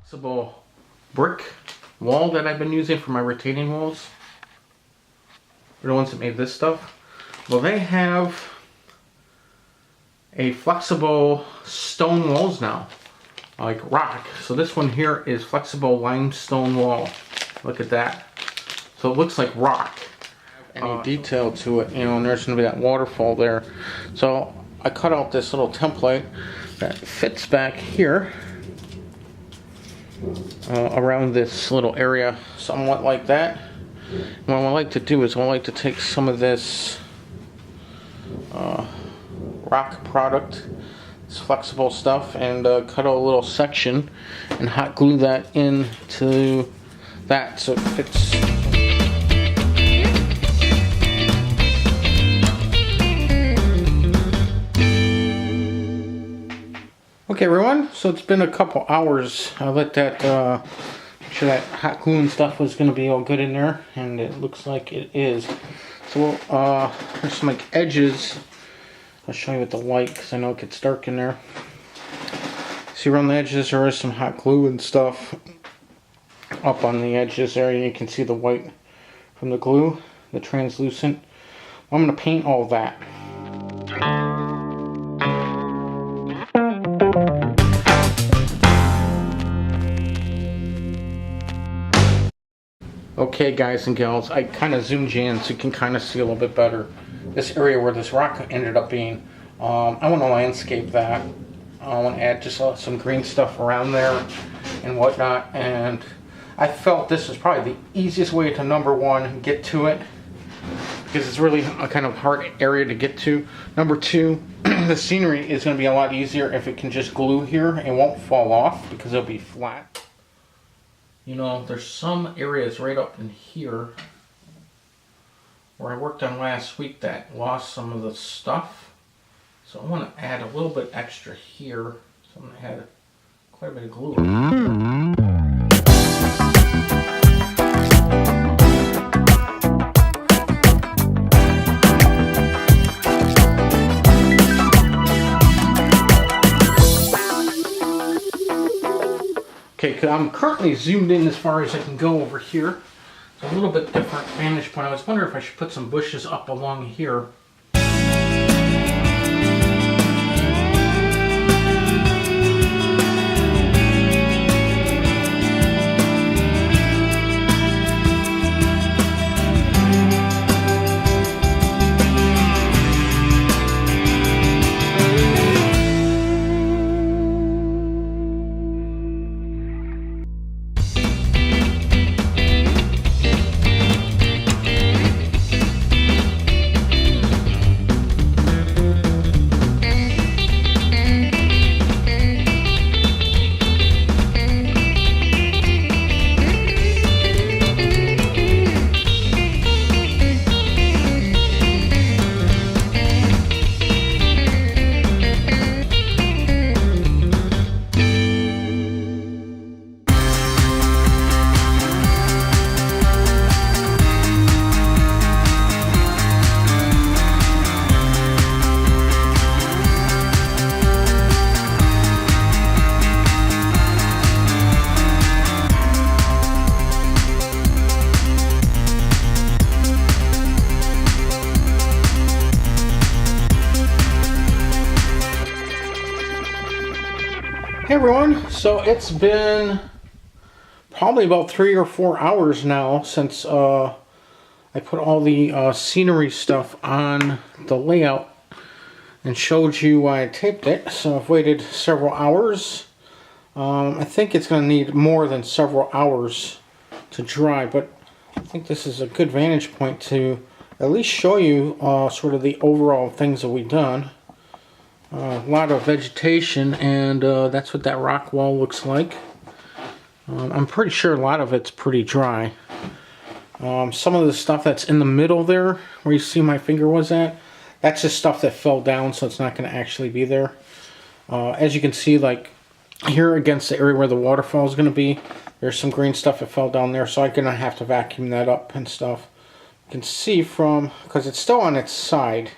flexible brick wall that I've been using for my retaining walls. They're the ones that made this stuff. Well, they have a flexible stone walls now, like rock. So this one here is flexible limestone wall. Look at that. So it looks like rock. Any detail to it, you know, and there's going to be that waterfall there. So I cut out this little template that fits back here around this little area, somewhat like that. And what I like to do is I like to take some of this rock product, this flexible stuff, and cut out a little section and hot glue that into that so it fits. Okay everyone, so it's been a couple hours. I let that, make sure that hot glue and stuff was going to be all good in there, and it looks like it is. So there's some like edges. I'll show you with the light because I know it gets dark in there. See around the edges there is some hot glue and stuff up on the edges there, and you can see the white from the glue, the translucent. Well, I'm going to paint all that. Okay guys and gals, I kind of zoomed you in so you can kind of see a little bit better this area where this rock ended up being. I want to landscape that. I want to add just some green stuff around there and whatnot, and I felt this was probably the easiest way to, number one, get to it, because it's really a kind of hard area to get to. Number two, the scenery is going to be a lot easier if it can just glue here and won't fall off because it'll be flat. You know, there's some areas right up in here where I worked on last week that lost some of the stuff. So I want to add a little bit extra here. So I'm going to add quite a bit of glue. Okay, I'm currently zoomed in as far as I can go over here. It's a little bit different vantage point. I was wondering if I should put some bushes up along here. Hey everyone, so it's been probably about 3 or 4 hours now since I put all the scenery stuff on the layout and showed you why I taped it. So I've waited several hours. I think it's going to need more than several hours to dry, but I think this is a good vantage point to at least show you sort of the overall things that we've done. A lot of vegetation, and that's what that rock wall looks like. I'm pretty sure a lot of it's pretty dry. Some of the stuff that's in the middle there, where you see my finger was at, that's just stuff that fell down, so it's not going to actually be there. As you can see, like here against the area where the waterfall is going to be, there's some green stuff that fell down there, so I'm going to have to vacuum that up and stuff. You can see from, because it's still on its side,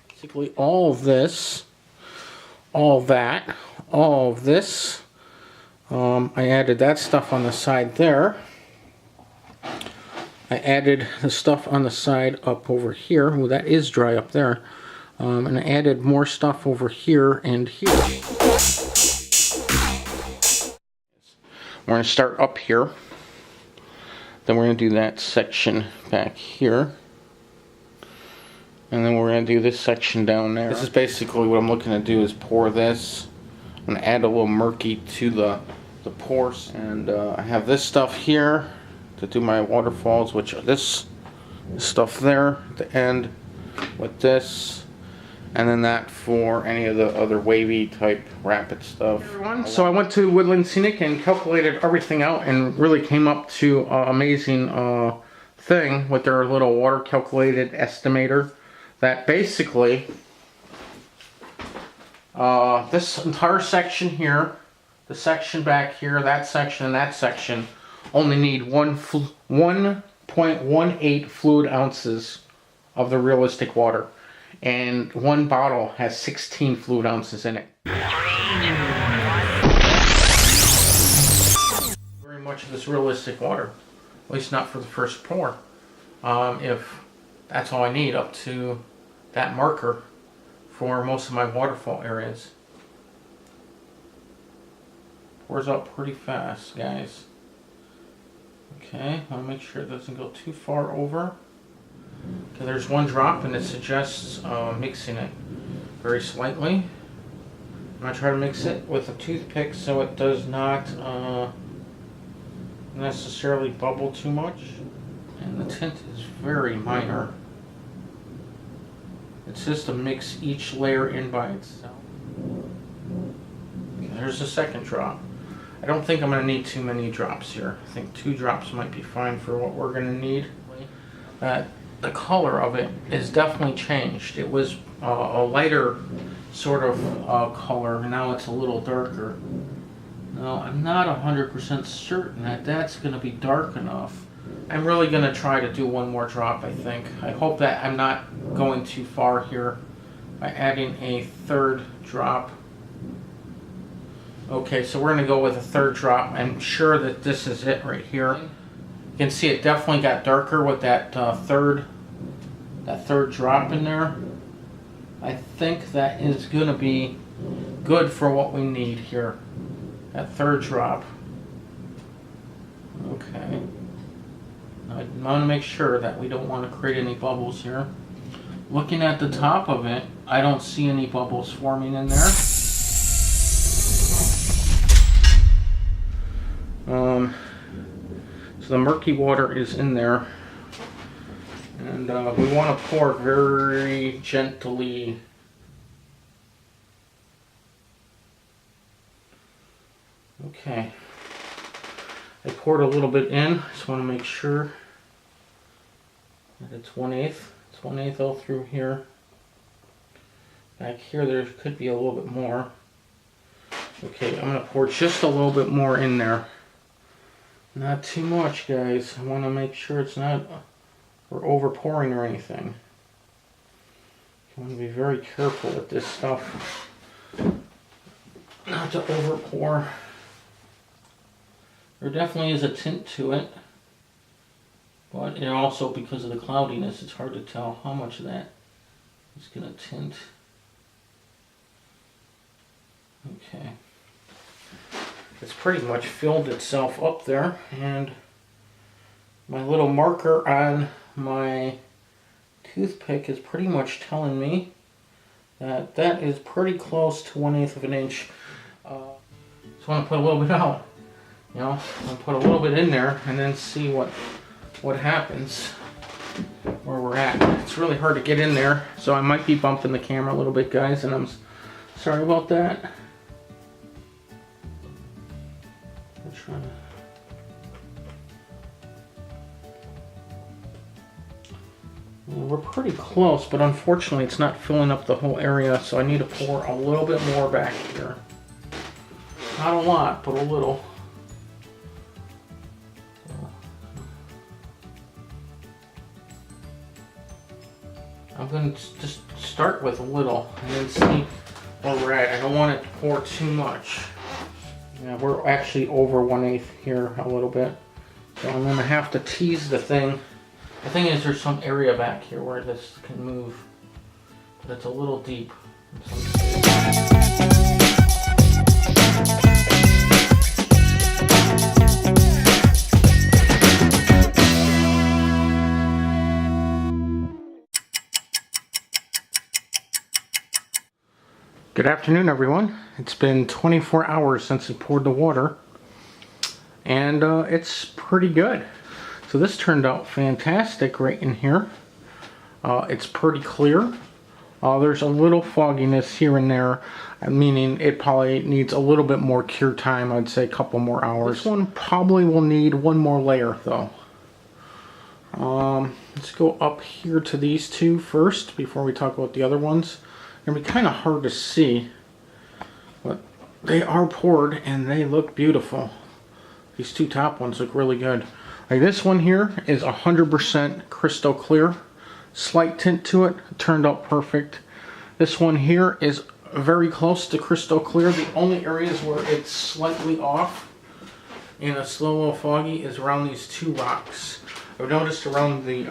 basically all of this, all that, all of this, I added that stuff on the side there. I added the stuff on the side up over here. Well, that is dry up there. And I added more stuff over here and here. We're going to start up here. Then we're going to do that section back here. And then we're going to do this section down there. This is basically what I'm looking to do, is pour this. I'm going to add a little murky to the pores. And I have this stuff here to do my waterfalls, which are this stuff there at the end with this. And then that for any of the other wavy type rapid stuff. Hey everyone, so I went to Woodland Scenic and calculated everything out and really came up to an amazing thing with their little water calculated estimator. That basically, this entire section here, the section back here, that section, and that section only need 1.18 fluid ounces of the realistic water. And one bottle has 16 fluid ounces in it. Very much of this realistic water, at least not for the first pour. If that's all I need up to that marker for most of my waterfall areas. Pours out pretty fast, guys. Okay, I want to make sure it doesn't go too far over. Okay, there's one drop and it suggests mixing it very slightly. I'm going to try to mix it with a toothpick so it does not necessarily bubble too much. And the tint is very minor. It's just to mix each layer in by itself. Okay, there's the second drop. I don't think I'm going to need too many drops here. I think 2 drops might be fine for what we're going to need. The color of it is definitely changed. It was a lighter sort of color, and now it's a little darker. Now, I'm not 100% certain that that's going to be dark enough. I'm really going to try to do one more drop, I think. I hope that I'm not going too far here by adding a 3rd drop. Okay, so we're going to go with a 3rd drop. I'm sure that this is it right here. You can see it definitely got darker with that third drop in there. I think that is going to be good for what we need here. That 3rd drop. Okay. I want to make sure that we don't want to create any bubbles here. Looking at the top of it, I don't see any bubbles forming in there. So the murky water is in there. And we want to pour very gently. Okay. I poured a little bit in. Just want to make sure that it's 1/8. It's 1/8 all through here. Back here there could be a little bit more. Okay, I'm going to pour just a little bit more in there. Not too much, guys. I want to make sure it's not, we're over pouring or anything. I want to be very careful with this stuff. Not to over pour. There definitely is a tint to it, but it also, because of the cloudiness, it's hard to tell how much of that is going to tint. Okay. It's pretty much filled itself up there, and my little marker on my toothpick is pretty much telling me that that is pretty close to 1/8 of an inch. Just want to put a little bit out. You know, I'll put a little bit in there and then see what happens where we're at. It's really hard to get in there, so I might be bumping the camera a little bit, guys, and I'm sorry about that. I'm trying to... We're pretty close, but unfortunately it's not filling up the whole area, so I need to pour a little bit more back here. Not a lot, but a little. I'm going to just start with a little and then see where we're at. I don't want it to pour too much. Yeah, we're actually over 1/8 here a little bit. So I'm gonna have to tease the thing. The thing is, there's some area back here where this can move, but it's a little deep. Good afternoon, everyone. It's been 24 hours since I poured the water, and it's pretty good. So this turned out fantastic right in here. It's pretty clear. There's a little fogginess here and there, meaning it probably needs a little bit more cure time. I'd say a couple more hours. This one probably will need one more layer though. Let's go up here to these two first before we talk about the other ones. They're gonna be kind of hard to see, but they are poured and they look beautiful. These two top ones look really good. Like this one here is 100% crystal clear. Slight tint to it, turned out perfect. This one here is very close to crystal clear. The only areas where it's slightly off and it's a little foggy is around these two rocks. I've noticed around the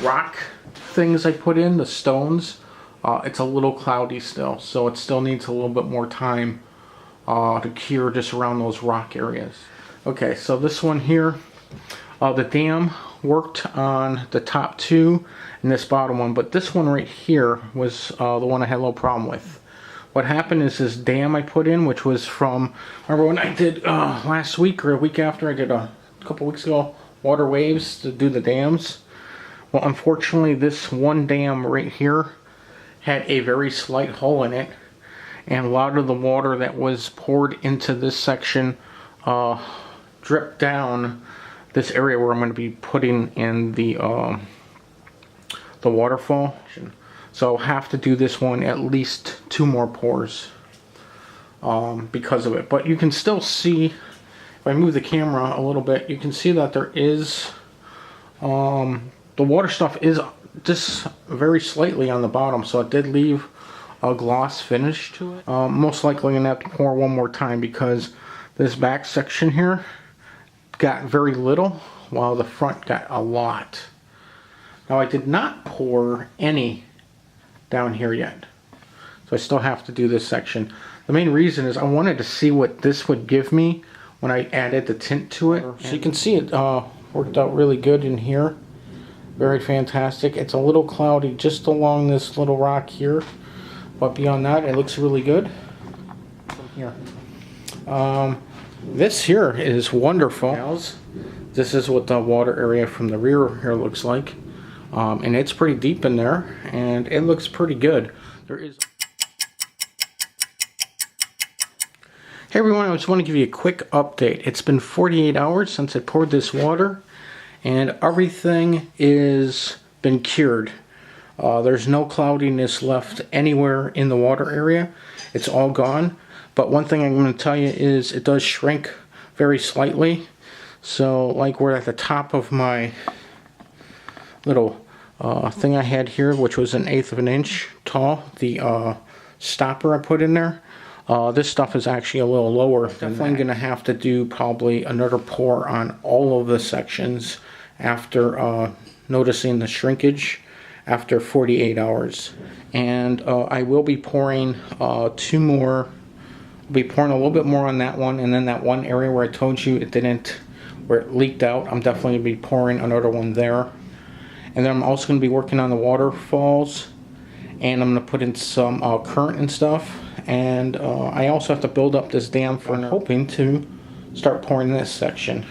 rock things I put in, the stones, it's a little cloudy still, so it still needs a little bit more time to cure just around those rock areas. Okay, so this one here, the dam worked on the top two and this bottom one, but this one right here was the one I had a little problem with. What happened is this dam I put in, which was from, remember when I did last week or a week after, I did a couple weeks ago, water waves to do the dams. Well, unfortunately, this one dam right here had a very slight hole in it, and a lot of the water that was poured into this section dripped down this area where I'm going to be putting in the waterfall. So I'll have to do this one at least 2 more pours because of it. But you can still see, if I move the camera a little bit, you can see that there is the water stuff is just very slightly on the bottom, so it did leave a gloss finish to it. Most likely I'm gonna have to pour one more time because this back section here got very little while the front got a lot. Now I did not pour any down here yet, so I still have to do this section. The main reason is I wanted to see what this would give me when I added the tint to it. So you can see it worked out really good in here. Very fantastic. It's a little cloudy just along this little rock here, but beyond that it looks really good. Here. This here is wonderful. This is what the water area from the rear here looks like. And it's pretty deep in there and it looks pretty good. There is. Hey everyone, I just want to give you a quick update. It's been 48 hours since I poured this water, and everything is been cured. There's no cloudiness left anywhere in the water area. It's all gone. But one thing I'm going to tell you is it does shrink very slightly. So like we're at the top of my little thing I had here, which was 1/8 of an inch tall, the stopper I put in there. This stuff is actually a little lower. Definitely going to have to do probably another pour on all of the sections after noticing the shrinkage after 48 hours. And I will be pouring 2 more. I'll be pouring a little bit more on that one, and then that one area where I told you it didn't, where it leaked out, I'm definitely going to be pouring another one there. And then I'm also going to be working on the waterfalls, and I'm going to put in some current and stuff. And I also have to build up this dam for, hoping to start pouring this section.